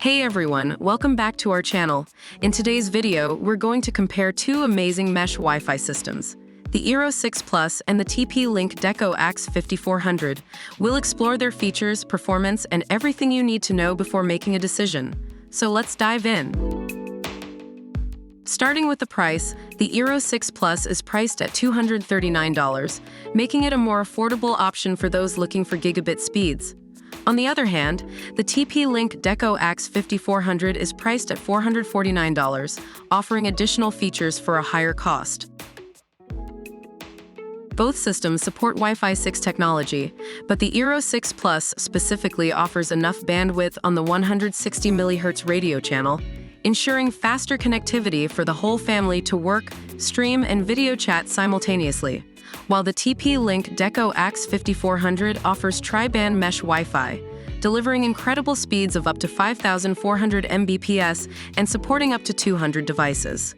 Hey everyone, welcome back to our channel. In today's video, we're going to compare two amazing mesh Wi-Fi systems, the eero 6 Plus and the TP-Link Deco AXE5400. We'll explore their features, performance, and everything you need to know before making a decision. So let's dive in. Starting with the price, the eero 6 Plus is priced at $239, making it a more affordable option for those looking for gigabit speeds. On the other hand, the TP-Link Deco AXE5400 is priced at $449, offering additional features for a higher cost. Both systems support Wi-Fi 6 technology, but the eero 6 Plus specifically offers enough bandwidth on the 160 MHz radio channel, ensuring faster connectivity for the whole family to work, stream, and video chat simultaneously, while the TP-Link Deco AXE5400 offers Tri-Band mesh Wi-Fi, delivering incredible speeds of up to 5,400 Mbps and supporting up to 200 devices.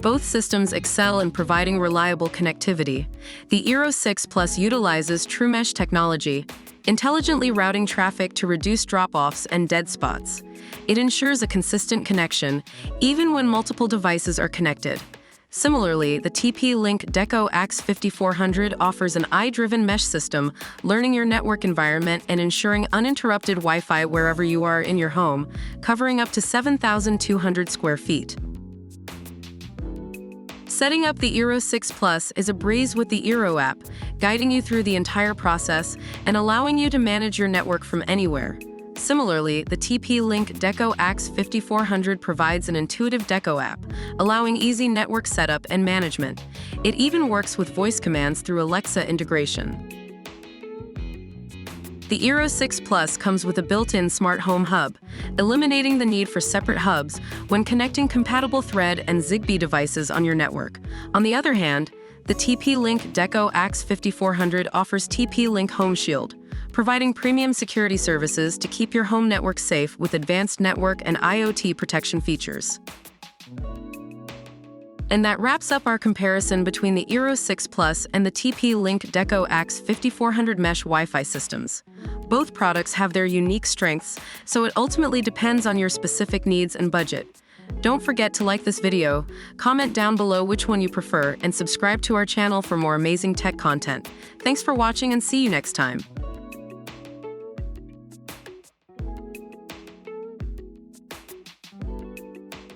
Both systems excel in providing reliable connectivity. The eero 6 Plus utilizes TrueMesh technology, intelligently routing traffic to reduce drop-offs and dead spots. It ensures a consistent connection, even when multiple devices are connected. Similarly, the TP-Link Deco AXE5400 offers an AI-driven mesh system, learning your network environment and ensuring uninterrupted Wi-Fi wherever you are in your home, covering up to 7,200 square feet. Setting up the eero 6 Plus is a breeze with the eero app, guiding you through the entire process and allowing you to manage your network from anywhere. Similarly, the TP-Link Deco AXE5400 provides an intuitive Deco app, allowing easy network setup and management. It even works with voice commands through Alexa integration. The eero 6 Plus comes with a built-in smart home hub, eliminating the need for separate hubs when connecting compatible Thread and Zigbee devices on your network. On the other hand, the TP-Link Deco AXE5400 offers TP-Link Home Shield, providing premium security services to keep your home network safe with advanced network and IoT protection features. And that wraps up our comparison between the eero 6 Plus and the TP-Link Deco AXE5400 mesh Wi-Fi systems. Both products have their unique strengths, so it ultimately depends on your specific needs and budget. Don't forget to like this video, comment down below which one you prefer, and subscribe to our channel for more amazing tech content. Thanks for watching and see you next time.